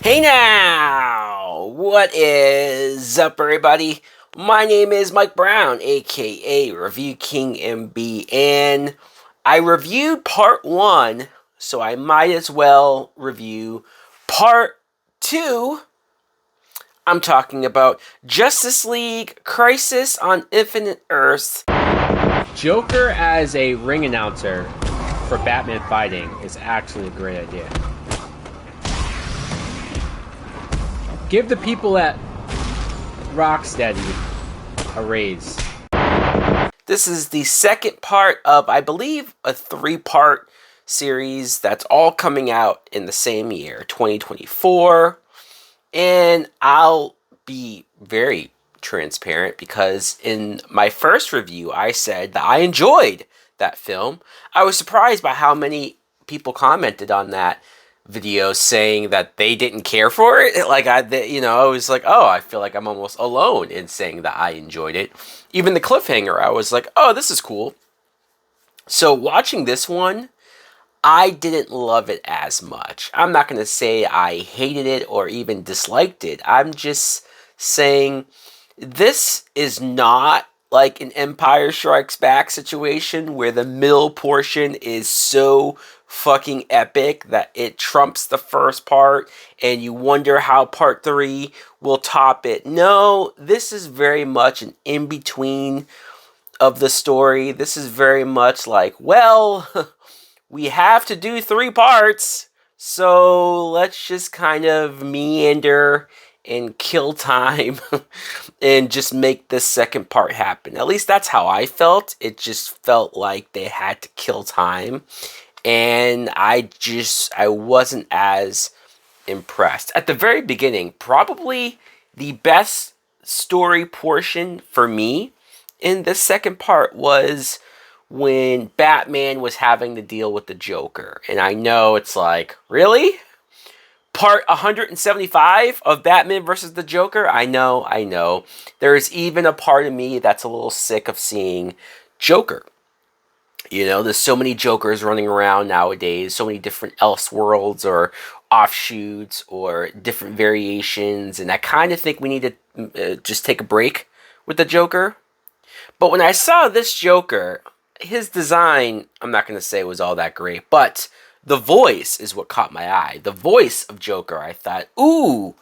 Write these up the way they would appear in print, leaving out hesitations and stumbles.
Hey now! What is up, everybody? My name is Mike Brown, aka Review King MB, and I reviewed part 1, so I might as well review part 2. I'm talking about Justice League Crisis on Infinite Earths. Joker as a ring announcer for Batman fighting is actually a great idea. Give the people at Rocksteady a raise. This is the second part of, I believe, a 3-part series that's all coming out in the same year, 2024. And I'll be very transparent because in my first review, I said that I enjoyed that film. I was surprised by how many people commented on that video saying that they didn't care for it. Like, I was like, oh, I feel like I'm almost alone in saying that I enjoyed it. Even the cliffhanger, I was like, oh, this is cool. So watching this one, I didn't love it as much. I'm not going to say I hated it or even disliked it. I'm just saying this is not like an Empire Strikes Back situation where the middle portion is so fucking epic that it trumps the first part and you wonder how part 3 will top it. No, this is very much an in-between of the story. This is very much like, well, we have to do 3 parts, so let's just kind of meander and kill time and just make this second part happen. At least that's how I felt. It just felt like they had to kill time, and I wasn't as impressed. At the very beginning, probably the best story portion for me in this second part was when Batman was having to deal with the Joker. And I know it's like, really? Part 175 of Batman versus the Joker? I know. There's even a part of me that's a little sick of seeing Joker. You know, there's so many Jokers running around nowadays, so many different Elseworlds or offshoots or different variations, and I kind of think we need to just take a break with the Joker. But when I saw this Joker, his design, I'm not going to say was all that great, but the voice is what caught my eye. The voice of Joker, I thought, ooh,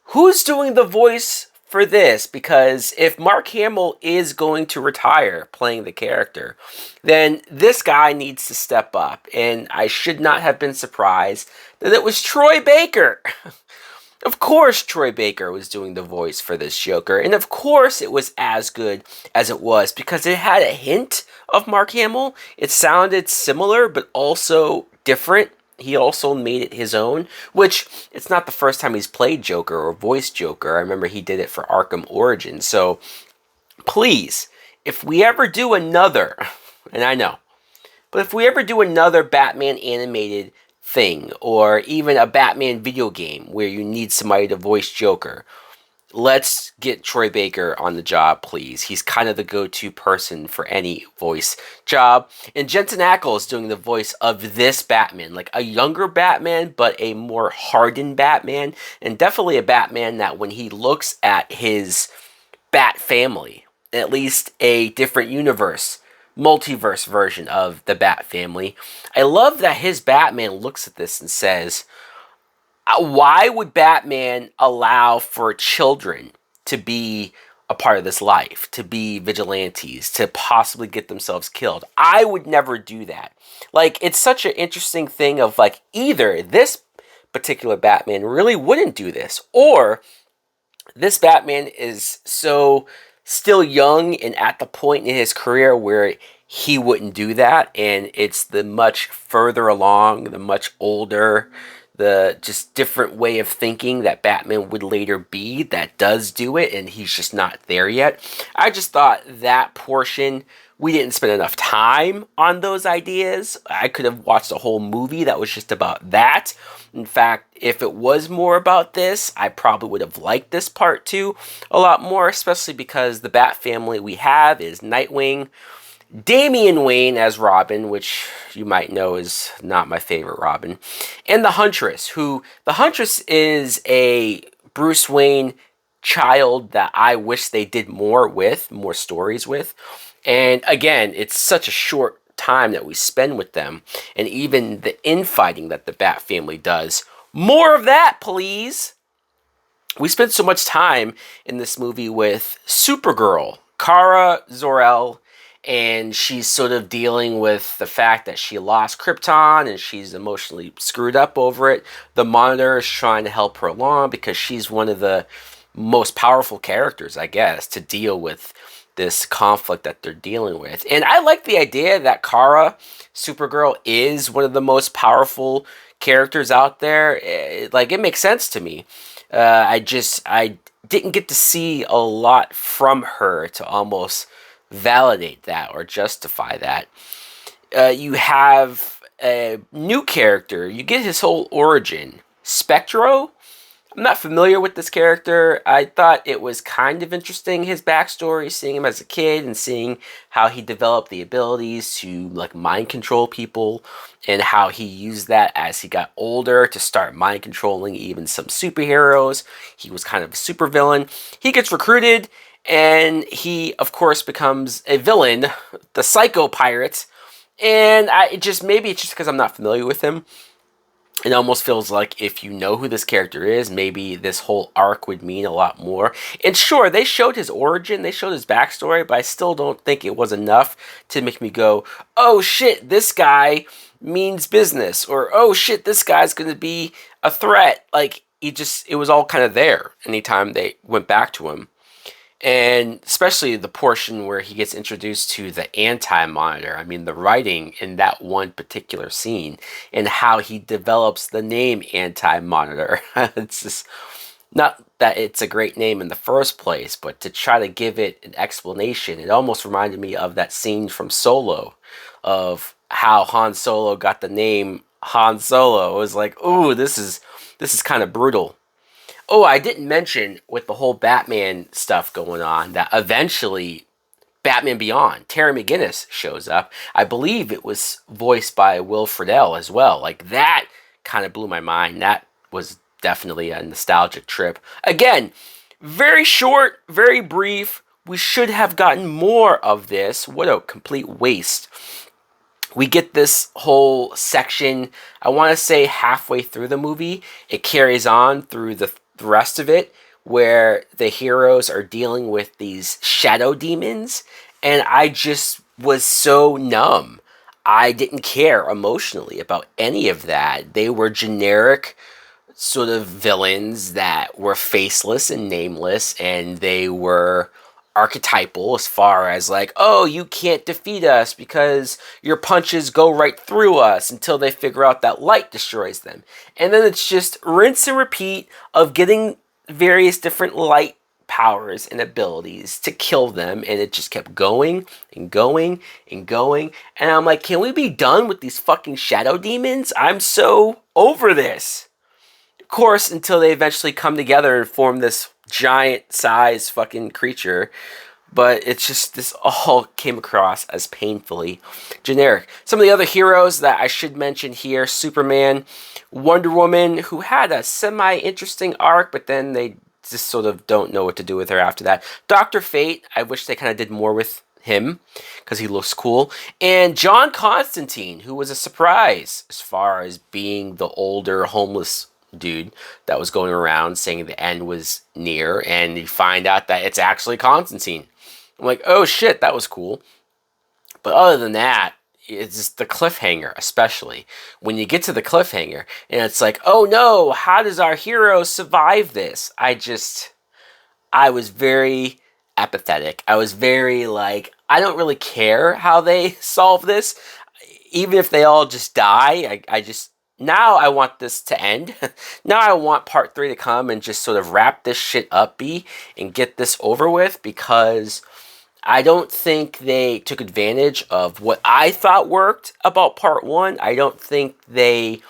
who's doing the voice for this? Because if Mark Hamill is going to retire playing the character, then this guy needs to step up. And I should not have been surprised that it was Troy Baker. Of course Troy Baker was doing the voice for this Joker, and of course it was as good as it was because it had a hint of Mark Hamill. It sounded similar, but also different. He also made it his own, which it's not the first time he's played Joker or voiced Joker. I remember he did it for Arkham Origins. So please, if we ever do another, and I know, but if we ever do another Batman animated thing, or even a Batman video game where you need somebody to voice Joker, let's get Troy Baker on the job, please. He's kind of the go-to person for any voice job. And Jensen Ackles is doing the voice of this Batman, like a younger Batman, but a more hardened Batman, and definitely a Batman that when he looks at his Bat family, at least a different universe, multiverse version of the Bat family, I love that his Batman looks at this and says, why would Batman allow for children to be a part of this life, to be vigilantes, to possibly get themselves killed? I would never do that. Like, it's such an interesting thing of like, either this particular Batman really wouldn't do this, or this Batman is so still young and at the point in his career where he wouldn't do that, and it's the much further along, the much older, the just different way of thinking that Batman would later be that does do it, and he's just not there yet. I just thought that portion, we didn't spend enough time on those ideas. I could have watched a whole movie that was just about that. In fact, if it was more about this, I probably would have liked this part 2 a lot more, especially because the Bat family we have is Nightwing, Damian Wayne as Robin, which, you might know, is not my favorite Robin. And the Huntress, the Huntress is a Bruce Wayne child that I wish they did more stories with. And again, it's such a short time that we spend with them, and even the infighting that the Bat family does. More of that, please. We spent so much time in this movie with Supergirl, Kara Zor-El, and she's sort of dealing with the fact that she lost Krypton and she's emotionally screwed up over it. The Monitor is trying to help her along because she's one of the most powerful characters, I guess, to deal with this conflict that they're dealing with. And I like the idea that Kara, Supergirl, is one of the most powerful characters out there. It makes sense to me. I didn't get to see a lot from her to almost validate that or justify that. You have a new character. You get his whole origin. Spectro? I'm not familiar with this character. I thought it was kind of interesting, his backstory, seeing him as a kid and seeing how he developed the abilities to mind control people, and how he used that as he got older to start mind controlling even some superheroes. He was kind of a supervillain. He gets recruited, and he, of course, becomes a villain, the Psycho Pirate. And maybe it's just because I'm not familiar with him. It almost feels like if you know who this character is, maybe this whole arc would mean a lot more. And sure, they showed his origin, they showed his backstory, but I still don't think it was enough to make me go, oh shit, this guy means business, or oh shit, this guy's going to be a threat. It was all kind of there anytime they went back to him. And especially the portion where he gets introduced to the Anti-Monitor. I mean, the writing in that one particular scene and how he develops the name Anti-Monitor. It's just, not that it's a great name in the first place, but to try to give it an explanation. It almost reminded me of that scene from Solo, of how Han Solo got the name Han Solo. It was like, ooh, this is kind of brutal. Oh, I didn't mention with the whole Batman stuff going on that eventually Batman Beyond, Terry McGinnis shows up. I believe it was voiced by Will Friedle as well. That kind of blew my mind. That was definitely a nostalgic trip. Again, very short, very brief. We should have gotten more of this. What a complete waste. We get this whole section, I want to say halfway through the movie. It carries on through the rest of it, where the heroes are dealing with these shadow demons, and I just was so numb. I didn't care emotionally about any of that. They were generic sort of villains that were faceless and nameless, and they were archetypal as far as oh, you can't defeat us because your punches go right through us, until they figure out that light destroys them. And then it's just rinse and repeat of getting various different light powers and abilities to kill them, and it just kept going and going and going. And I'm like, can we be done with these fucking shadow demons? I'm so over this. Of course, until they eventually come together and form this giant size fucking creature. But it's just, this all came across as painfully generic. Some of the other heroes that I should mention here: Superman, Wonder Woman, who had a semi-interesting arc, but then they just sort of don't know what to do with her after that. Dr. Fate, I wish they kind of did more with him, because he looks cool. And John Constantine, who was a surprise as far as being the older homeless dude that was going around saying the end was near, and you find out that it's actually Constantine. I'm like, oh shit, that was cool. But other than that, it's just the cliffhanger, especially when you get to the cliffhanger and it's like, oh no, how does our hero survive this? I was very apathetic. I was very I don't really care how they solve this. Even if they all just die, now I want this to end. Now I want part 3 to come and just sort of wrap this shit up, and get this over with, because I don't think they took advantage of what I thought worked about part 1. I don't think they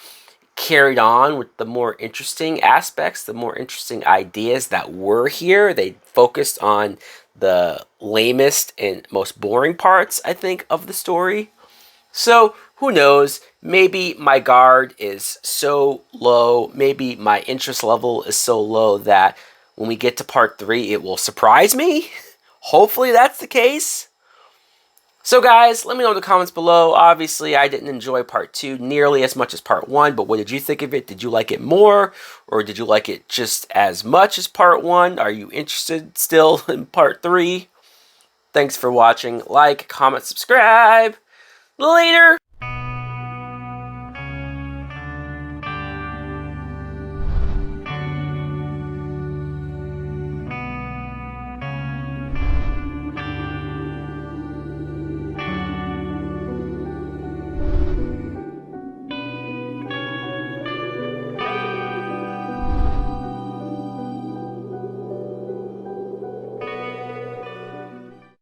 carried on with the more interesting aspects, the more interesting ideas that were here. They focused on the lamest and most boring parts, I think, of the story. So who knows? Maybe my guard is so low, maybe my interest level is so low that when we get to part 3, it will surprise me. Hopefully that's the case. So guys, let me know in the comments below. Obviously, I didn't enjoy part 2 nearly as much as part 1, but what did you think of it? Did you like it more? Or did you like it just as much as part 1? Are you interested still in part 3? Thanks for watching. Like, comment, subscribe. Later!